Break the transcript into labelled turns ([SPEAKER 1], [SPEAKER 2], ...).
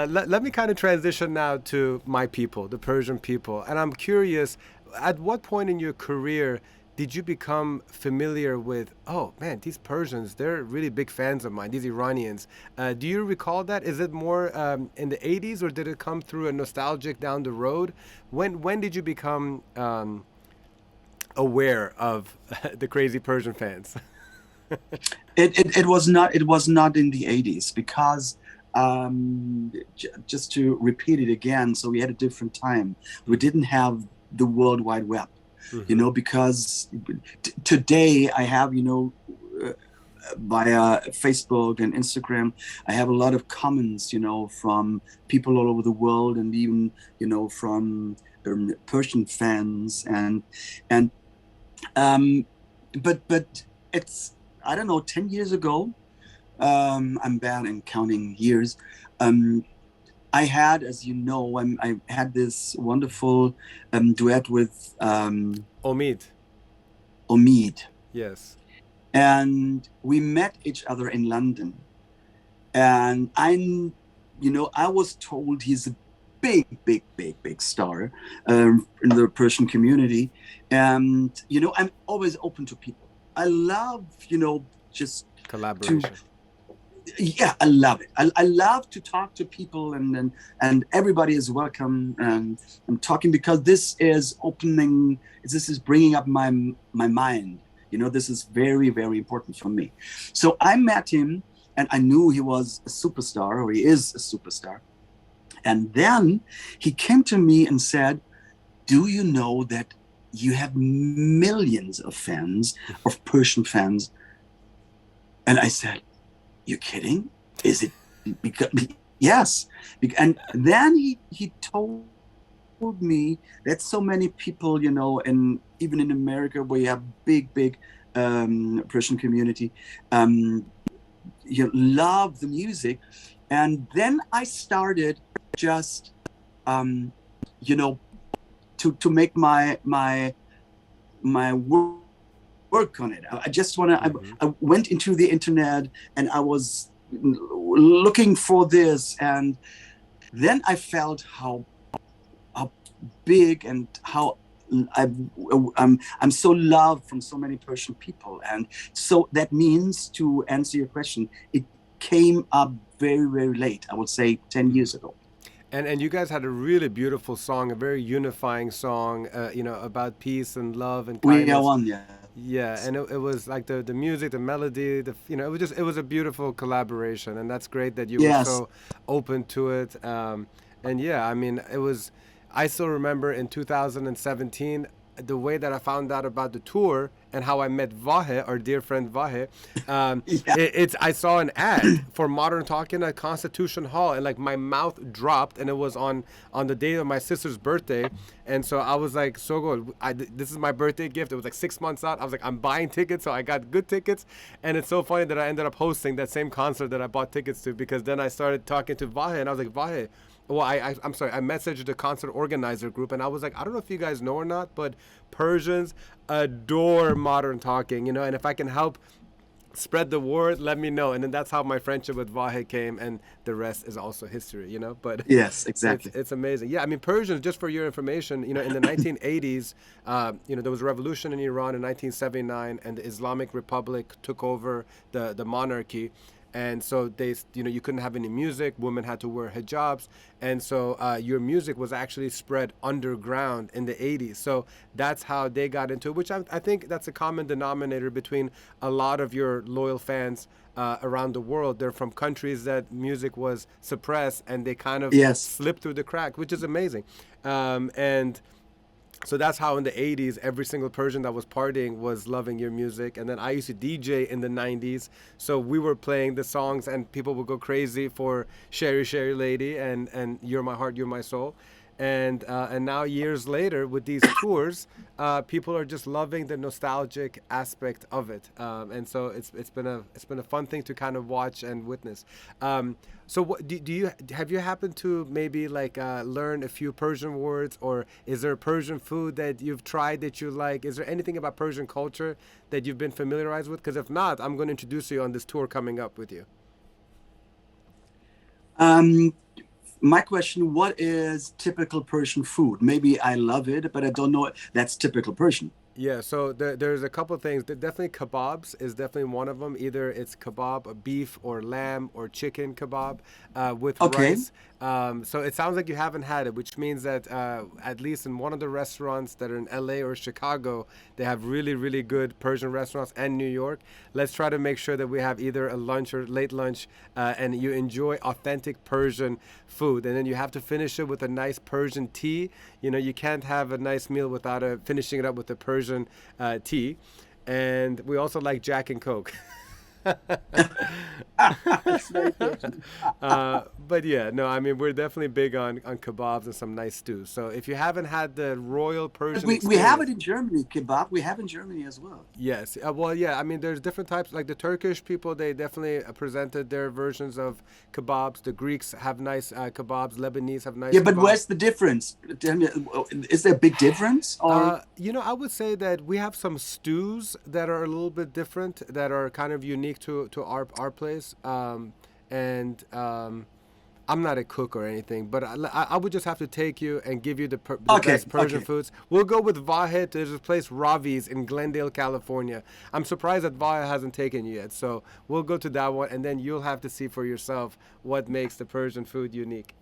[SPEAKER 1] let me kind of transition now to my people, the Persian people. And I'm curious, at what point in your career did you become familiar with, oh man, these Persians, they're really big fans of mine, these Iranians. Do you recall that? Is it more in the 80s or did it come through a nostalgic down the road? When did you become aware of the crazy Persian fans?
[SPEAKER 2] It was not in the 80s because just to repeat it again, so we had a different time. We didn't have the World Wide Web,
[SPEAKER 1] Hmm.
[SPEAKER 2] because today I have, via Facebook and Instagram, I have a lot of comments, from people all over the world, and even, from Persian fans, and um, but it's, I don't know, 10 years ago. I'm bad in counting years. Um, I had, as you know, I had this wonderful duet with
[SPEAKER 1] Omid,
[SPEAKER 2] Omid,
[SPEAKER 1] yes.
[SPEAKER 2] and we met each other in London. And I was told he's a big, big, big, big star in the Persian community, and I'm always open to people. I love, just to
[SPEAKER 1] Collaboration.
[SPEAKER 2] yeah, I love it. I love to talk to people, and everybody is welcome. And I'm talking because this is opening. This is bringing up my mind. This is very, very important for me. So I met him, and I knew he was a superstar, or he is a superstar. And then he came to me and said, "Do you know that you have millions of fans, of Persian fans?" And I said, "You kidding? Is it because?" Yes. And then he told me that so many people, and even in America, where you have big, big Persian community, um, you love the music. And then I started just, um, you know, to make my work on it. I just want to.
[SPEAKER 1] Hmm.
[SPEAKER 2] I went into the internet, and I was looking for this, and then I felt how big, and how I, I'm so loved from so many Persian people. And so that means, to answer your question, it came up very, very late. I would say 10
[SPEAKER 1] Hmm.
[SPEAKER 2] years ago.
[SPEAKER 1] And you guys had a really beautiful song, a very unifying song, about peace and love and
[SPEAKER 2] We are
[SPEAKER 1] kindness.
[SPEAKER 2] one, yes.
[SPEAKER 1] Yeah, and it was like the music, the melody, it was a beautiful collaboration, and that's great that you were
[SPEAKER 2] Yes.
[SPEAKER 1] so open to it. And yeah, I mean, it was. I still remember in 2017 the way that I found out about the tour and how I met Vahe, our dear friend Vahe.
[SPEAKER 2] Yeah.
[SPEAKER 1] It's I saw an ad for Modern Talking at Constitution Hall, and like my mouth dropped, and it was on the day of my sister's birthday, and so I was like, so good. This is my birthday gift. It was like 6 months out. I was like, I'm buying tickets, so I got good tickets, and it's so funny that I ended up hosting that same concert that I bought tickets to, because then I started talking to Vahe, and I was like, Vahe. Well, I'm sorry. I messaged the concert organizer group, and I was like, I don't know if you guys know or not, but Persians adore Modern Talking, and if I can help spread the word, let me know. And then that's how my friendship with Vahe came, and the rest is also history. But
[SPEAKER 2] Yes,
[SPEAKER 1] it's
[SPEAKER 2] exactly.
[SPEAKER 1] it's amazing. Yeah, I mean, Persians, just for your information, in the 1980s, there was a revolution in Iran in 1979, and the Islamic Republic took over the monarchy. And so you couldn't have any music. Women had to wear hijabs, and so your music was actually spread underground in the 80s. So that's how they got into it, which I think that's a common denominator between a lot of your loyal fans around the world. They're from countries that music was suppressed, and they kind of
[SPEAKER 2] Yes.
[SPEAKER 1] slipped through the crack, which is amazing. And so that's how in the 80s every single Persian that was partying was loving your music. And then I used to DJ in the 90s, so we were playing the songs, and people would go crazy for Sherry Sherry Lady and You're My Heart, You're My Soul. And now years later with these tours, people are just loving the nostalgic aspect of it, and so it's been a fun thing to kind of watch and witness. So what do you have you happened to maybe like learn a few Persian words, or is there a Persian food that you've tried that you like? Is there anything about Persian culture that you've been familiarized with? Because if not, I'm going to introduce you on this tour coming up with you.
[SPEAKER 2] Um, my question, what is typical Persian food? Maybe I love it, but I don't know that's typical Persian.
[SPEAKER 1] Yeah, so there's a couple of things. Definitely kebabs is definitely one of them. Either it's kebab, beef or lamb or chicken kebab with
[SPEAKER 2] Okay.
[SPEAKER 1] rice. So it sounds like you haven't had it, which means that at least in one of the restaurants that are in LA or Chicago, they have really, really good Persian restaurants, and New York. Let's try to make sure that we have either a lunch or late lunch and you enjoy authentic Persian food. And then you have to finish it with a nice Persian tea. You know, you can't have a nice meal without finishing it up with a Persian tea. And we also like Jack and Coke.
[SPEAKER 2] It's very Persian.
[SPEAKER 1] But yeah, no, I mean, we're definitely big on kebabs and some nice stews. So if you haven't had the royal Persian
[SPEAKER 2] We have it
[SPEAKER 1] experience,
[SPEAKER 2] in Germany, kebab. We have in Germany as well.
[SPEAKER 1] yes. Well, yeah, I mean, there's different types. Like the Turkish people, they definitely presented their versions of kebabs. The Greeks have nice kebabs. Lebanese have nice
[SPEAKER 2] Yeah, but
[SPEAKER 1] kebabs.
[SPEAKER 2] where's the difference? Tell me, is there a big difference? Or
[SPEAKER 1] You know, I would say that we have some stews that are a little bit different, that are kind of unique to our place. And I'm not a cook or anything, but I would just have to take you and give you the
[SPEAKER 2] okay,
[SPEAKER 1] best Persian
[SPEAKER 2] okay.
[SPEAKER 1] foods. We'll go with Vahed. There's a place, Ravi's, in Glendale, California. I'm surprised that Vahed hasn't taken you yet. So we'll go to that one, and then you'll have to see for yourself what makes the Persian food unique.